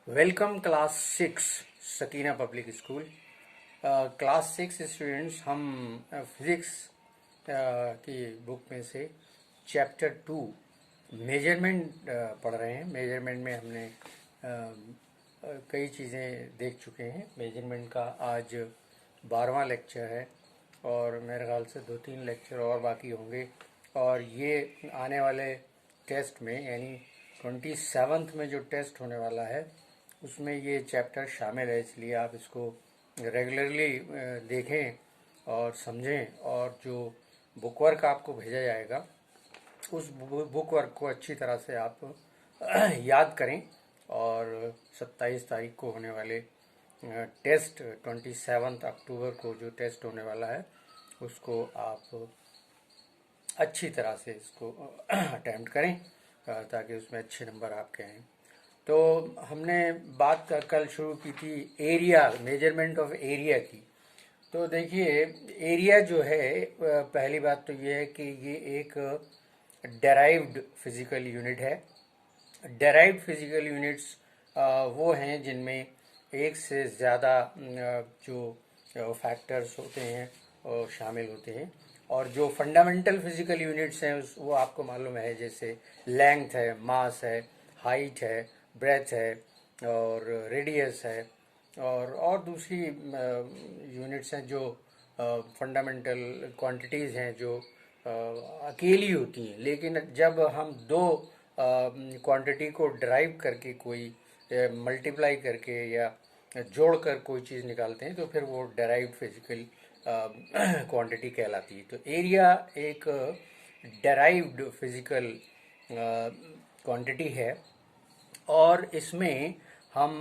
Welcome class 6 Sakina public school. Class 6 students हम physics की book में से चैप्टर 2 मेजरमेंट पढ़ रहे हैं। मेजरमेंट में हमने कई चीज़ें देख चुके हैं। मेजरमेंट का आज 12वां लेक्चर है और मेरे ख्याल से 2-3 लेक्चर और बाकी होंगे। और ये आने वाले टेस्ट में यानी 27th में जो टेस्ट होने वाला है उसमें ये चैप्टर शामिल है, इसलिए आप इसको रेगुलरली देखें और समझें। और जो बुक वर्क आपको भेजा जाएगा उस बुक वर्क को अच्छी तरह से आप याद करें और 27 तारीख को होने वाले टेस्ट 27 अक्टूबर को जो टेस्ट होने वाला है उसको आप अच्छी तरह से इसको अटेम्प्ट करें ताकि उसमें अच्छे नंबर आपके आएँ। तो हमने बात कल शुरू की थी एरिया, मेजरमेंट ऑफ एरिया की। तो देखिए एरिया जो है, पहली बात तो ये है कि ये एक डेराइव्ड फिजिकल यूनिट है। डेराइव्ड फिजिकल यूनिट्स वो हैं जिनमें एक से ज़्यादा जो फैक्टर्स होते हैं वो शामिल होते हैं। और जो फंडामेंटल फिजिकल यूनिट्स हैं वो आपको मालूम है, जैसे लेंथ है, मास है, हाइट है, ब्रेथ है और रेडियस है और दूसरी यूनिट्स हैं जो फंडामेंटल क्वांटिटीज़ हैं जो अकेली होती हैं। लेकिन जब हम दो क्वांटिटी को ड्राइव करके कोई मल्टीप्लाई करके या जोड़कर कोई चीज़ निकालते हैं तो फिर वो डेराइव्ड फिजिकल क्वांटिटी कहलाती है। तो एरिया एक डेराइव्ड फिजिकल क्वांटिटी है और इसमें हम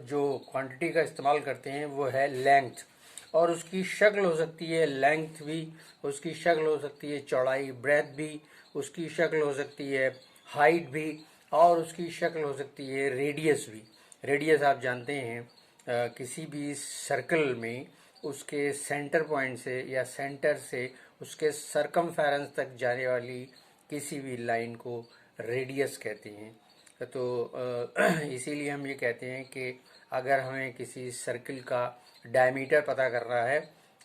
जो क्वांटिटी का इस्तेमाल करते हैं वो है लेंथ। और उसकी शक्ल हो सकती है लेंथ भी, उसकी शक्ल हो सकती है चौड़ाई, ब्रेथ भी, उसकी शक्ल हो सकती है हाइट भी और उसकी शक्ल हो सकती है रेडियस भी। रेडियस आप जानते हैं किसी भी सर्कल में उसके सेंटर पॉइंट से या सेंटर से उसके सरकमफेरेंस तक जाने वाली किसी भी लाइन को रेडियस कहते हैं। तो इसीलिए हम ये कहते हैं कि अगर हमें किसी सर्कल का डायमीटर पता करना है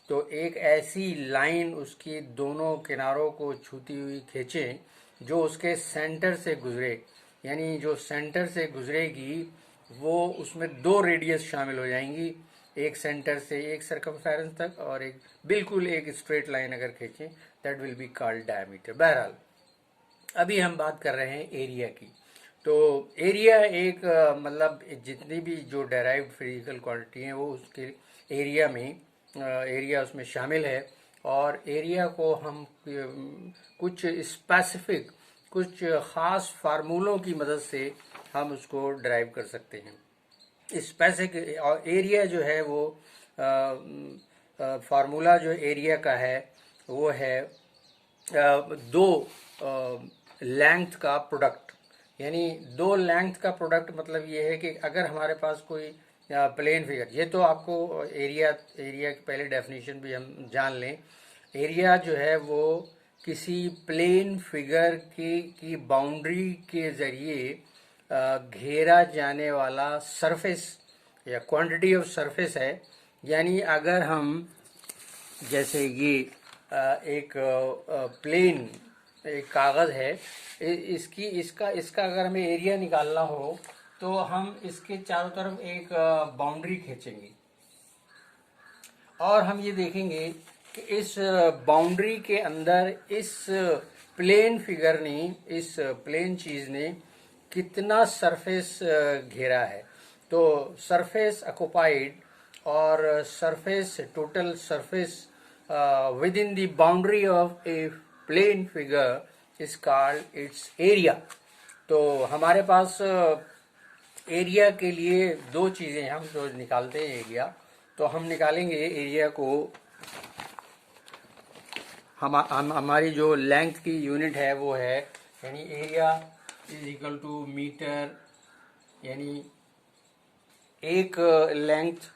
तो एक ऐसी लाइन उसकी दोनों किनारों को छूती हुई खींचें जो उसके सेंटर से गुजरे, यानी जो सेंटर से गुजरेगी वो उसमें दो रेडियस शामिल हो जाएंगी, एक सेंटर से एक सरकमफेरेंस तक और एक बिल्कुल एक स्ट्रेट लाइन अगर खींचें that will be called diameter. बहरहाल अभी हम बात कर रहे हैं एरिया की। तो एरिया एक मतलब जितनी भी जो डेराइव्ड फिजिकल क्वांटिटी हैं वो उसके एरिया में एरिया उसमें शामिल है। और एरिया को हम कुछ स्पेसिफिक, कुछ ख़ास फार्मूलों की मदद से हम उसको ड्राइव कर सकते हैं। स्पेसिफिक और एरिया जो है वो फार्मूला जो एरिया का है वो है दो लेंथ का प्रोडक्ट। यानी दो लेंथ का प्रोडक्ट मतलब ये है कि अगर हमारे पास कोई प्लेन फिगर, ये तो आपको एरिया की पहले डेफिनेशन भी हम जान लें। एरिया जो है वो किसी प्लेन फिगर की बाउंड्री के ज़रिए घेरा जाने वाला सरफेस या क्वांटिटी ऑफ सरफेस है। यानी अगर हम जैसे ये एक प्लेन एक कागज़ है, इसका अगर हमें एरिया निकालना हो तो हम इसके चारों तरफ एक बाउंड्री खींचेंगे और हम ये देखेंगे कि इस बाउंड्री के अंदर इस प्लेन फिगर ने, इस प्लेन चीज़ ने कितना सरफेस घेरा है। तो सरफेस ऑक्युपाइड और surface, total surface within the boundary of a plane figure is called its area. तो हमारे पास एरिया के लिए दो चीज़ें हम जो निकालते हैं एरिया, तो हम निकालेंगे एरिया को, हमारी जो लेंथ की यूनिट है वो है, यानी area is equal to metre, यानी एक लेंथ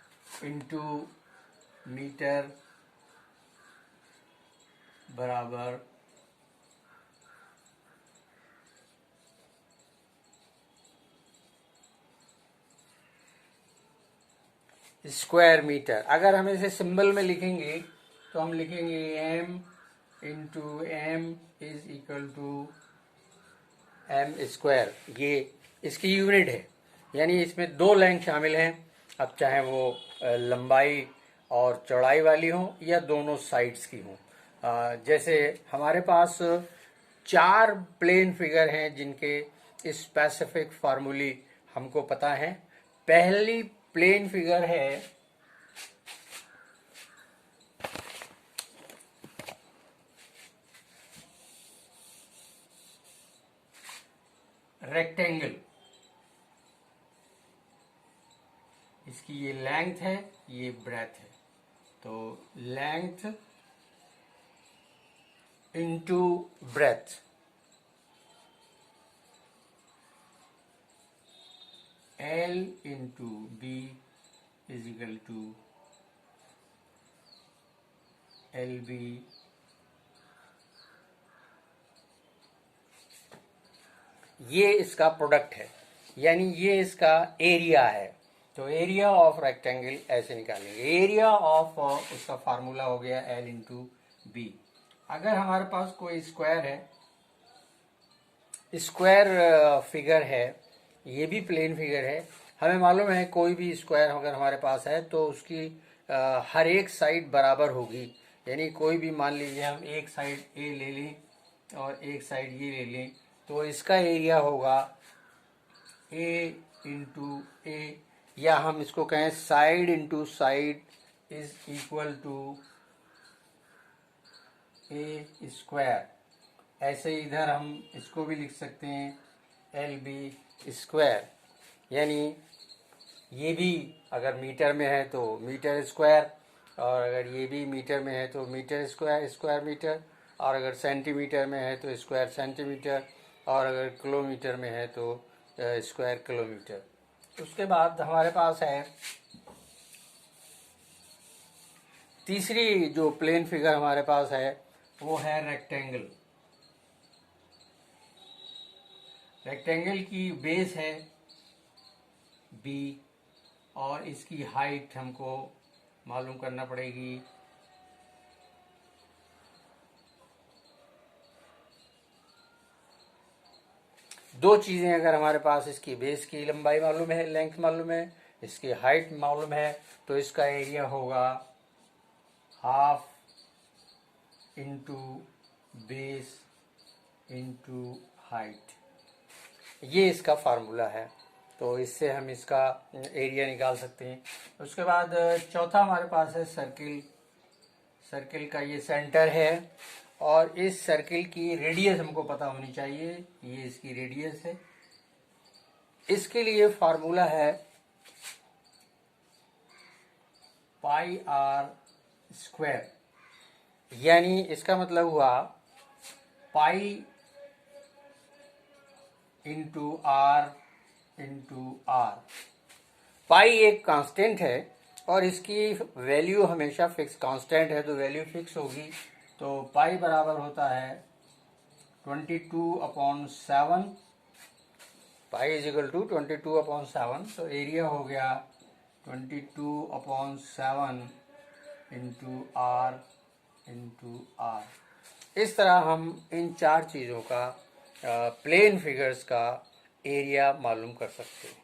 इंटू मीटर बराबर . . . . . . . . . . . . . . . . . . . . . . . . . . . . . . . . . . . . . . . . . . . . . . . . . . . . . . . Square metre. अगर हम इसे सिंबल में लिखेंगे तो हम लिखेंगे m into m is equal to m square. ये इसकी यूनिट है, यानी इसमें दो लेंथ शामिल हैं। अब चाहे वो लंबाई और चौड़ाई वाली हो या दोनों साइड्स की हो। जैसे हमारे पास चार प्लेन फिगर हैं जिनके स्पेसिफिक फार्मूले हमको पता है। पहली प्लेन फिगर है रेक्टेंगल। इसकी ये लेंथ है, ये ब्रेथ है, तो length into breadth L into b is equal to l b ये इसका प्रोडक्ट है, यानी ये इसका एरिया है। तो एरिया ऑफ रेक्टेंगल ऐसे निकालेंगे। एरिया ऑफ उसका फार्मूला हो गया L इंटू बी। अगर हमारे पास कोई स्क्वायर है, स्क्वायर फिगर है, ये भी प्लेन फिगर है, हमें मालूम है कोई भी स्क्वायर अगर हमारे पास है तो उसकी हर एक साइड बराबर होगी। यानी कोई भी, मान लीजिए हम एक साइड ए ले लें और एक साइड ये ले लें, तो इसका एरिया होगा ए इंटू ए, या हम इसको कहें side into side is equal to a square. ऐसे इधर हम इसको भी लिख सकते हैं एल बी स्क्वायर। यानी ये भी अगर मीटर में है तो मीटर स्क्वायर, और अगर ये भी मीटर में है तो मीटर स्क्वायर, स्क्वायर मीटर, और अगर सेंटीमीटर में है तो स्क्वायर सेंटीमीटर, और अगर किलोमीटर में है तो स्क्वायर किलोमीटर। उसके बाद हमारे पास है तीसरी जो प्लेन फिगर हमारे पास है वो है रेक्टेंगल। रेक्टेंगल की बेस है बी और इसकी हाइट हमको मालूम करना पड़ेगी दो चीजें। अगर हमारे पास इसकी बेस की लंबाई मालूम है, लेंथ मालूम है, इसकी हाइट मालूम है, तो इसका एरिया होगा half into base into height. ये इसका फार्मूला है, तो इससे हम इसका एरिया निकाल सकते हैं। उसके बाद चौथा हमारे पास है सर्किल। सर्किल का ये सेंटर है और इस सर्किल की रेडियस हमको पता होनी चाहिए। ये इसकी रेडियस है। इसके लिए फार्मूला है पाई आर स्क्वायर, यानी इसका मतलब हुआ pi into r into r. Pi एक कांस्टेंट है और इसकी वैल्यू हमेशा फिक्स, कांस्टेंट है तो वैल्यू फिक्स होगी। तो पाई बराबर होता है 22/7। Pi is equal to 22/7। तो एरिया हो गया 22/7 इंटू आर इंटू आर। इस तरह हम इन चार चीज़ों का प्लेन फिगर्स का एरिया मालूम कर सकते हैं।